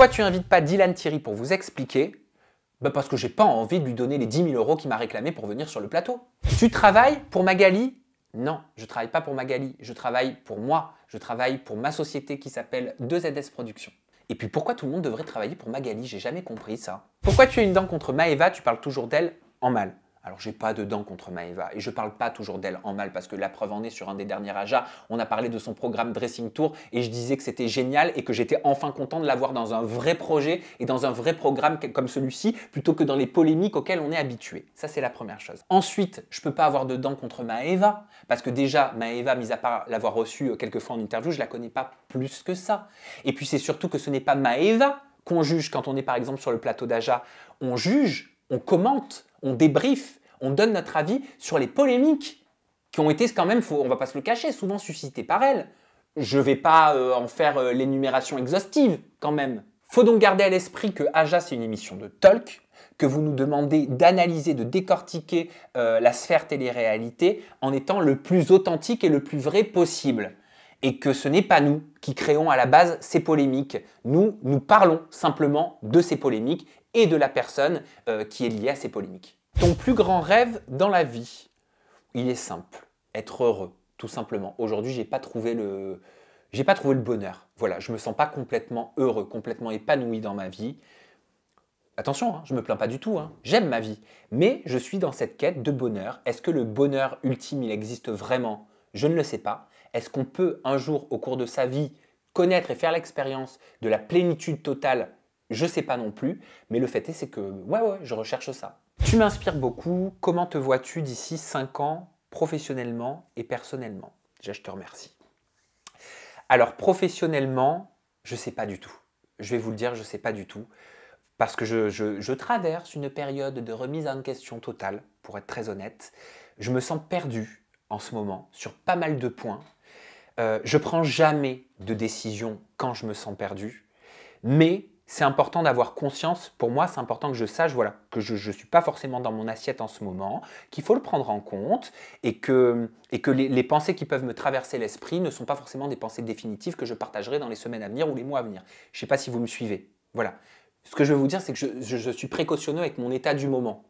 Pourquoi tu invites pas Dylan Thierry pour vous expliquer? Parce que j'ai pas envie de lui donner les 10 000 € qu'il m'a réclamé pour venir sur le plateau. Tu travailles pour Magali? Non, je travaille pas pour Magali, je travaille pour moi, je travaille pour ma société qui s'appelle 2ZS Productions. Et puis pourquoi tout le monde devrait travailler pour Magali? J'ai jamais compris ça. Pourquoi tu as une dent contre Maëva? Tu parles toujours d'elle en mal. Alors j'ai pas de dent contre Maëva et je parle pas toujours d'elle en mal parce que la preuve en est sur un des derniers Raja, on a parlé de son programme Dressing Tour et je disais que c'était génial et que j'étais enfin content de l'avoir dans un vrai projet et dans un vrai programme comme celui-ci plutôt que dans les polémiques auxquelles on est habitué. Ça c'est la première chose. Ensuite, je peux pas avoir de dent contre Maëva parce que déjà Maëva, mis à part l'avoir reçue quelques fois en interview, je la connais pas plus que ça. Et puis c'est surtout que ce n'est pas Maëva qu'on juge quand on est par exemple sur le plateau d'Aja. On juge, on commente, on débriefe, on donne notre avis sur les polémiques qui ont été quand même, on va pas se le cacher, souvent suscitées par elle. Je vais pas en faire l'énumération exhaustive quand même. Faut donc garder à l'esprit que Aja c'est une émission de talk, que vous nous demandez d'analyser, de décortiquer la sphère télé-réalité en étant le plus authentique et le plus vrai possible. Et que ce n'est pas nous qui créons à la base ces polémiques. Nous parlons simplement de ces polémiques et de la personne qui est liée à ces polémiques. Ton plus grand rêve dans la vie, il est simple, être heureux, tout simplement. Aujourd'hui, j'ai pas trouvé le bonheur. Voilà, je me sens pas complètement heureux, complètement épanoui dans ma vie. Attention, hein, je me plains pas du tout, hein, j'aime ma vie. Mais je suis dans cette quête de bonheur. Est-ce que le bonheur ultime, il existe vraiment? Je ne le sais pas. Est-ce qu'on peut un jour, au cours de sa vie, connaître et faire l'expérience de la plénitude totale? Je ne sais pas non plus, mais le fait est, c'est que ouais, je recherche ça. Tu m'inspires beaucoup. Comment te vois-tu d'ici 5 ans, professionnellement et personnellement? Déjà, je te remercie. Alors, professionnellement, je ne sais pas du tout. Je vais vous le dire, je ne sais pas du tout. Parce que je traverse une période de remise en question totale, pour être très honnête. Je me sens perdu en ce moment sur pas mal de points. Je ne prends jamais de décision quand je me sens perdu. Mais c'est important d'avoir conscience, pour moi c'est important que je sache voilà, que je ne suis pas forcément dans mon assiette en ce moment, qu'il faut le prendre en compte et que les pensées qui peuvent me traverser l'esprit ne sont pas forcément des pensées définitives que je partagerai dans les semaines à venir ou les mois à venir. Je ne sais pas si vous me suivez. Voilà. Ce que je veux vous dire, c'est que je suis précautionneux avec mon état du moment.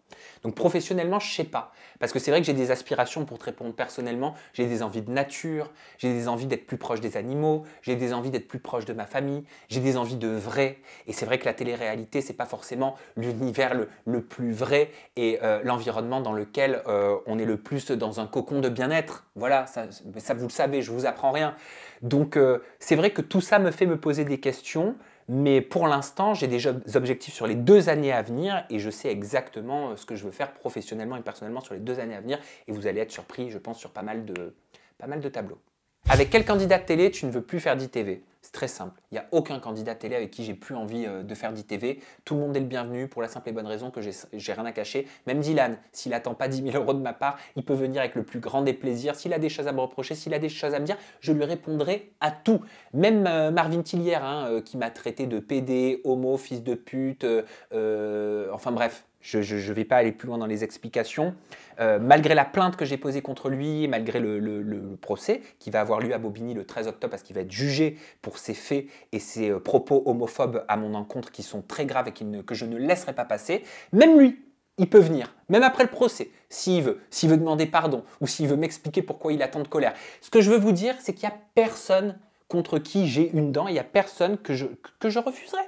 Donc professionnellement, je ne sais pas. Parce que c'est vrai que j'ai des aspirations pour te répondre personnellement. J'ai des envies de nature, j'ai des envies d'être plus proche des animaux, j'ai des envies d'être plus proche de ma famille, j'ai des envies de vrai. Et c'est vrai que la télé-réalité, ce n'est pas forcément l'univers le plus vrai et l'environnement dans lequel on est le plus dans un cocon de bien-être. Voilà, ça vous le savez, je ne vous apprends rien. Donc c'est vrai que tout ça me fait me poser des questions. Mais pour l'instant, j'ai des objectifs sur les 2 années à venir et je sais exactement ce que je veux faire professionnellement et personnellement sur les 2 années à venir. Et vous allez être surpris, je pense, sur pas mal de tableaux. Avec quel candidat de télé tu ne veux plus faire d'ITV? C'est très simple. Il n'y a aucun candidat de télé avec qui j'ai plus envie de faire d'ITV. Tout le monde est le bienvenu pour la simple et bonne raison que j'ai rien à cacher. Même Dylan, s'il n'attend pas 10 000 € de ma part, il peut venir avec le plus grand des plaisirs. S'il a des choses à me reprocher, s'il a des choses à me dire, je lui répondrai à tout. Même Marvin Tillière, qui m'a traité de PD, homo, fils de pute, enfin bref. Je ne vais pas aller plus loin dans les explications. Malgré la plainte que j'ai posée contre lui, malgré le procès qui va avoir lieu à Bobigny le 13 octobre parce qu'il va être jugé pour ses faits et ses propos homophobes à mon encontre qui sont très graves et que je ne laisserai pas passer, même lui, il peut venir, même après le procès, s'il veut demander pardon ou s'il veut m'expliquer pourquoi il a tant de colère. Ce que je veux vous dire, c'est qu'il n'y a personne contre qui j'ai une dent, il n'y a personne que je refuserai.